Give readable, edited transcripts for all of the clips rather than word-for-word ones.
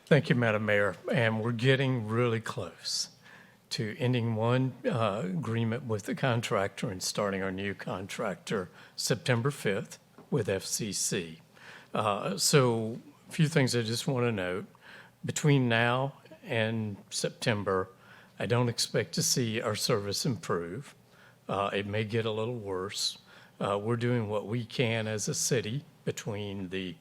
Thank you, Madam Mayor. And we're getting really close to ending one agreement with the contractor and starting our new contractor September 5th with FCC. So a few things I just want to note. Between now and September, I don't expect to see our service improve. It may get a little worse. We're doing what we can as a city between the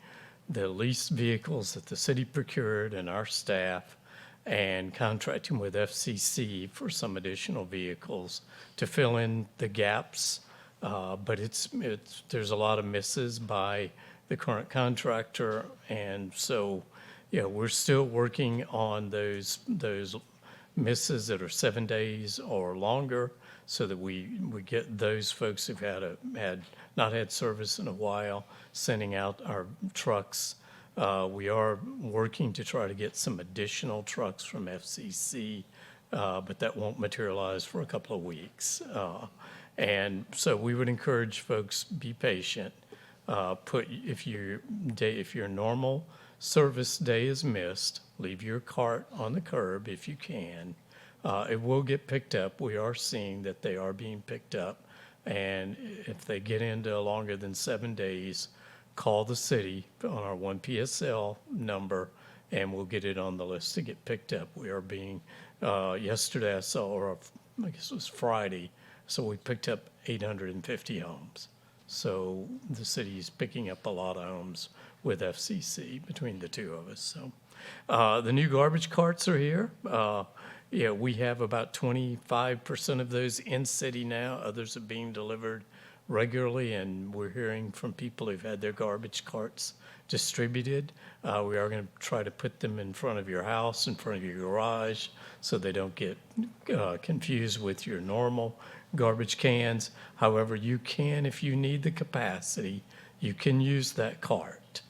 leased vehicles that the city procured and our staff, and contracting with FCC for some additional vehicles to fill in the gaps. But there's a lot of misses by the current contractor, and so we're still working on those misses that are 7 days or longer, so that we get those folks who've not had service in a while, sending out our trucks. We are working to try to get some additional trucks from FCC, but that won't materialize for a couple of weeks. And so we would encourage folks, be patient. If your normal service day is missed, leave your cart on the curb if you can. It will get picked up. We are seeing that they are being picked up. And if they get into longer than 7 days, call the city on our 1PSL number, and we'll get it on the list to get picked up. We are being, yesterday I saw, or I guess it was Friday, so we picked up 850 homes. So the city is picking up a lot of homes with FCC between the two of us. So the new garbage carts are here. We have about 25% of those in city now. Others are being delivered regularly, and we're hearing from people who've had their garbage carts distributed. We are going to try to put them in front of your house, in front of your garage, so they don't get confused with your normal garbage cans. However, you can, if you need the capacity, you can use that cart.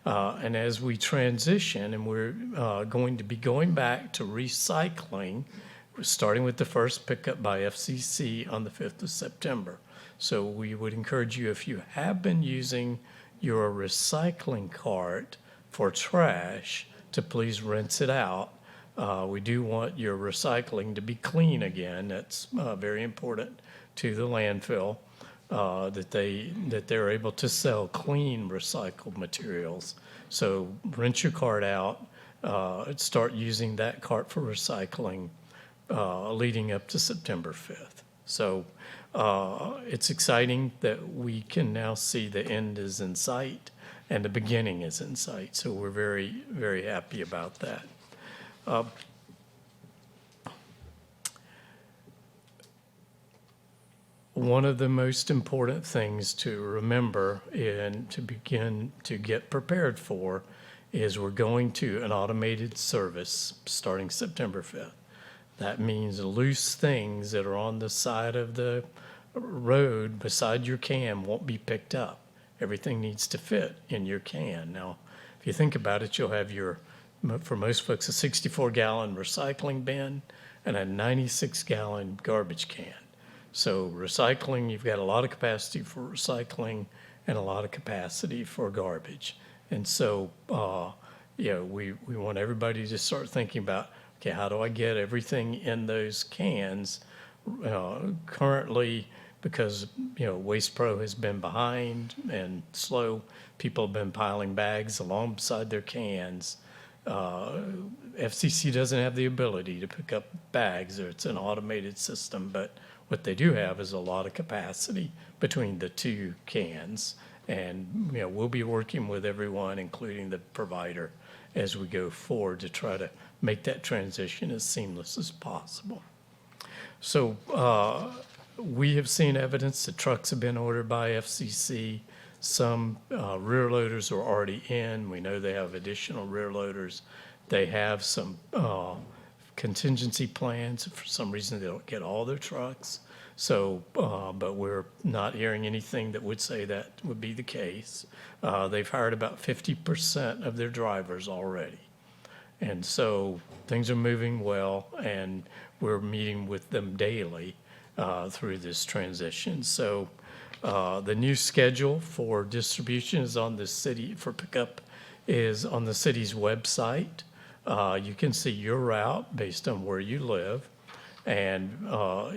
And as we transition, and we're going to be going back to recycling, starting with the first pickup by FCC on the 5th of September. So we would encourage you, if you have been using your recycling cart for trash, to please rinse it out. We do want your recycling to be clean again. That's very important to the landfill. That they're able to sell clean recycled materials. So rinse your cart out, start using that cart for recycling leading up to September 5th. So it's exciting that we can now see the end is in sight and the beginning is in sight. So we're very, very happy about that. One of the most important things to remember and to begin to get prepared for is we're going to an automated service starting September 5th. That means loose things that are on the side of the road beside your can won't be picked up. Everything needs to fit in your can. Now, if you think about it, you'll have for most folks, a 64-gallon recycling bin and a 96-gallon garbage can. So recycling, you've got a lot of capacity for recycling and a lot of capacity for garbage. And so, we want everybody to start thinking about, okay, how do I get everything in those cans? Currently, because, Waste Pro has been behind and slow, people have been piling bags alongside their cans. FCC doesn't have the ability to pick up bags, or it's an automated system, but what they do have is a lot of capacity between the two cans. And we'll be working with everyone, including the provider, as we go forward to try to make that transition as seamless as possible. So we have seen evidence that trucks have been ordered by FCC. Some rear loaders are already in. We know they have additional rear loaders. They have some contingency plans. For some reason, they don't get all their trucks. So, but we're not hearing anything that would say that would be the case. They've hired about 50% of their drivers already. And so things are moving well, and we're meeting with them daily through this transition. So the new schedule for distribution is on the city, for pickup is on the city's website. You can see your route based on where you live, and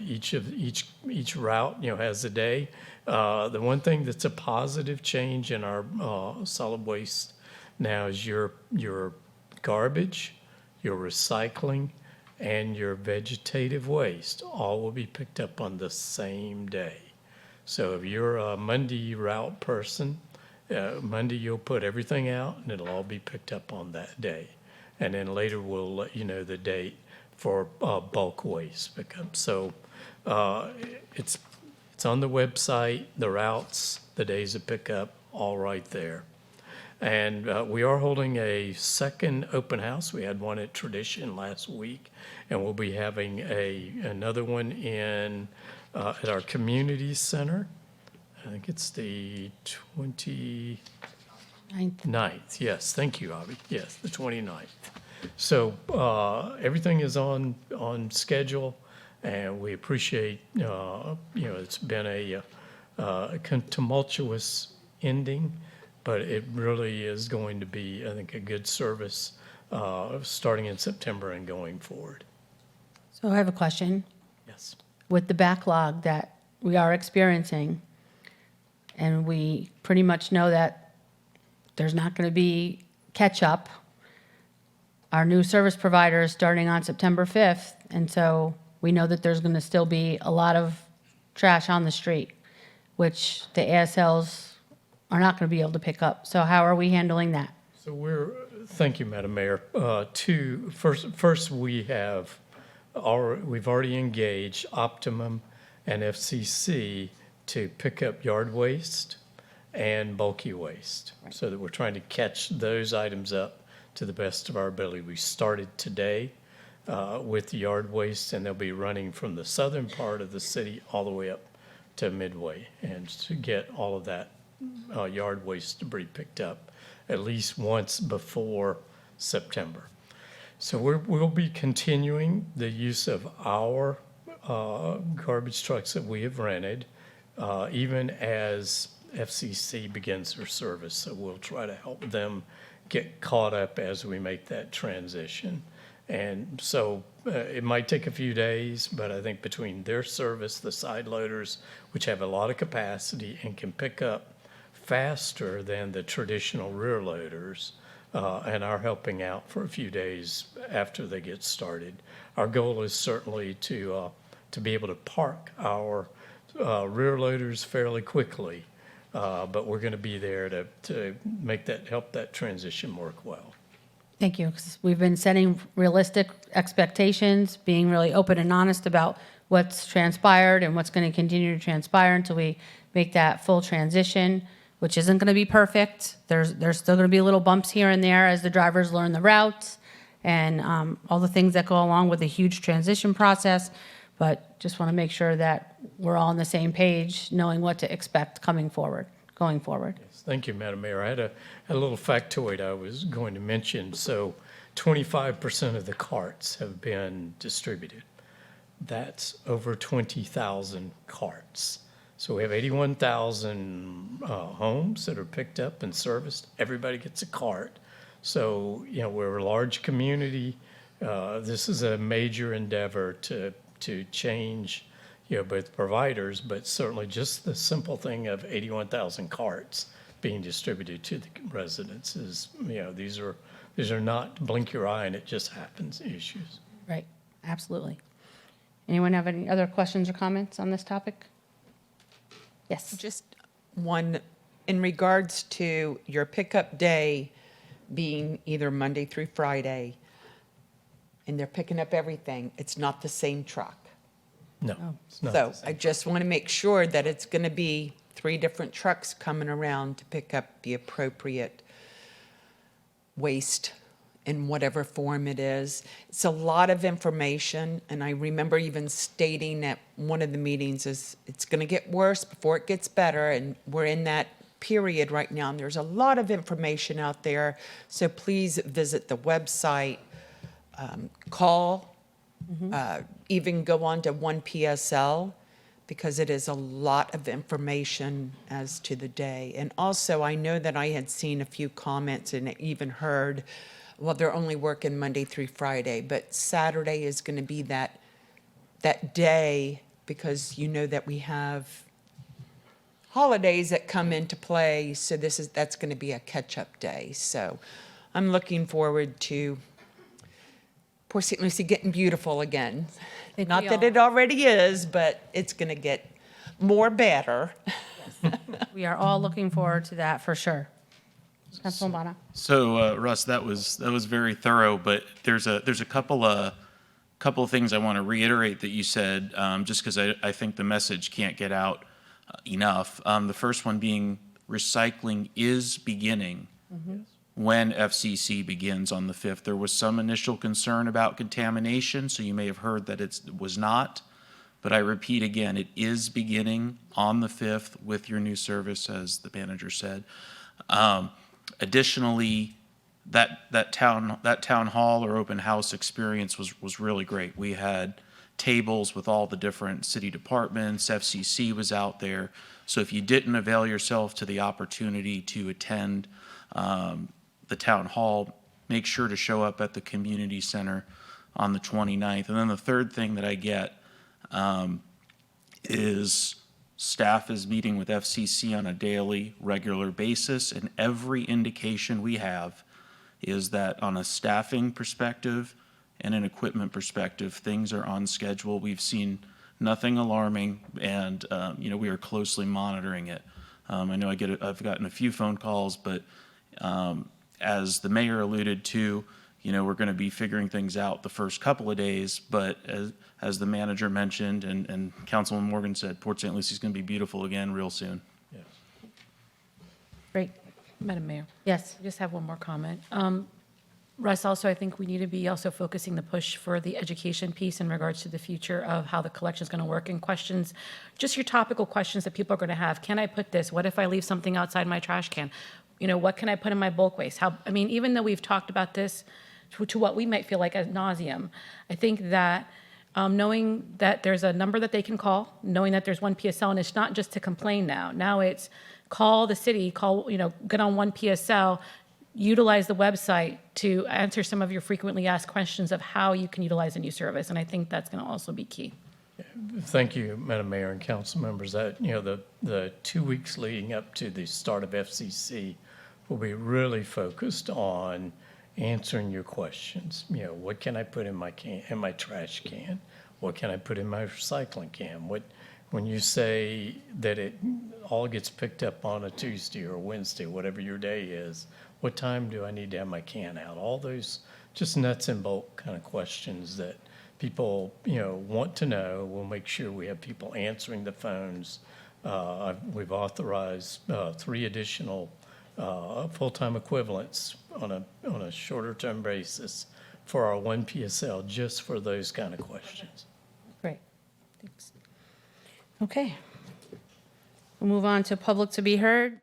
each route, has a day. The one thing that's a positive change in our solid waste now is your garbage, your recycling, and your vegetative waste all will be picked up on the same day. So if you're a Monday route person, Monday you'll put everything out and it'll all be picked up on that day. And then later we'll let you know the date for bulk waste pickup. So it's on the website, the routes, the days of pickup, all right there. And we are holding a second open house. We had one at Tradition last week, and we'll be having another one at our community center. I think it's the 29th. Yes, thank you, Avi. Yes, the 29th. So everything is on schedule, and we appreciate, it's been a tumultuous ending, but it really is going to be, I think, a good service starting in September and going forward. So I have a question. Yes. With the backlog that we are experiencing, and we pretty much know that there's not going to be catch-up, our new service provider is starting on September 5th, and so we know that there's going to still be a lot of trash on the street, which the ASLs are not going to be able to pick up. So how are we handling that? So thank you, Madam Mayor. First we've already engaged Optimum and FCC to pick up yard waste and bulky waste, so that we're trying to catch those items up to the best of our ability. We started today with the yard waste, and they'll be running from the southern part of the city all the way up to Midway, and to get all of that yard waste debris picked up at least once before September. So we'll be continuing the use of our garbage trucks that we have rented, even as FCC begins their service. So we'll try to help them get caught up as we make that transition. And so it might take a few days, but I think between their service, the side loaders, which have a lot of capacity and can pick up faster than the traditional rear loaders, and are helping out for a few days after they get started. Our goal is certainly to be able to park our rear loaders fairly quickly, but we're going to be there to help that transition work well. Thank you, because we've been setting realistic expectations, being really open and honest about what's transpired and what's going to continue to transpire until we make that full transition, which isn't going to be perfect. There's still going to be little bumps here and there as the drivers learn the routes and all the things that go along with a huge transition process. But just want to make sure that we're all on the same page, knowing what to expect going forward. Yes, thank you, Madam Mayor. I had a little factoid I was going to mention. So 25% of the carts have been distributed. That's over 20,000 carts. So we have 81,000 homes that are picked up and serviced. Everybody gets a cart. So, we're a large community. This is a major endeavor to change, both providers, but certainly just the simple thing of 81,000 carts being distributed to the residents is, these are not blink your eye and it just happens issues. Right, absolutely. Anyone have any other questions or comments on this topic? Yes. Just one, in regards to your pickup day being either Monday through Friday, and they're picking up everything, it's not the same truck. No, it's not. So I just want to make sure that it's going to be 3 different trucks coming around to pick up the appropriate waste in whatever form it is. It's a lot of information, and I remember even stating at one of the meetings is it's going to get worse before it gets better, and we're in that period right now, and there's a lot of information out there. So please visit the website, call, even go on to 1PSL, because it is a lot of information as to the day. And also, I know that I had seen a few comments and even heard well, they're only working Monday through Friday, but Saturday is going to be that day, because you know that we have holidays that come into play. So that's going to be a catch-up day. So I'm looking forward to Port St. Lucie getting beautiful again. think Not we that all- it already is, but it's going to get more better. We are all looking forward to that for sure. Councilman Bono? So, Russ, that was very thorough, but there's a couple of things I want to reiterate that you said, just because I think the message can't get out enough. The first one being recycling is beginning when FCC begins on the 5th. There was some initial concern about contamination, so you may have heard that it was not. But I repeat again, it is beginning on the 5th with your new service, as the manager said. Additionally, that town hall or open house experience was really great. We had tables with all the different city departments. FCC was out there. So if you didn't avail yourself to the opportunity to attend the town hall, make sure to show up at the community center on the 29th. And then the third thing that I get is staff is meeting with FCC on a daily, regular basis, and every indication we have is that on a staffing perspective and an equipment perspective, things are on schedule. We've seen nothing alarming, and we are closely monitoring it. I know I've gotten a few phone calls, but as the mayor alluded to, we're going to be figuring things out the first couple of days, but as the manager mentioned and Councilman Morgan said, Port St. Lucie is going to be beautiful again real soon. Yes. Great. Madam Mayor, Yes. I just have one more comment. Russ, also, I think we need to be also focusing the push for the education piece in regards to the future of how the collection is going to work, and questions, just your topical questions that people are going to have. Can I put this? What if I leave something outside my trash can? What can I put in my bulk waste? Even though we've talked about this to what we might feel like ad nauseum, I think that knowing that there's a number that they can call, knowing that there's one PSL, and it's not just to complain now. Now it's call the city, get on one PSL, utilize the website to answer some of your frequently asked questions of how you can utilize a new service. And I think that's going to also be key. Thank you, Madam Mayor and council members. That, the 2 weeks leading up to the start of FCC will be really focused on answering your questions. What can I put in my trash can? What can I put in my recycling can? When you say that it all gets picked up on a Tuesday or Wednesday, whatever your day is, what time do I need to have my can out? All those just nuts and bolt kind of questions that people, want to know. We'll make sure we have people answering the phones. We've authorized 3 additional full-time equivalents on a shorter term basis for our one PSL, just for those kind of questions. Great. Thanks. Okay. We'll move on to public to be heard.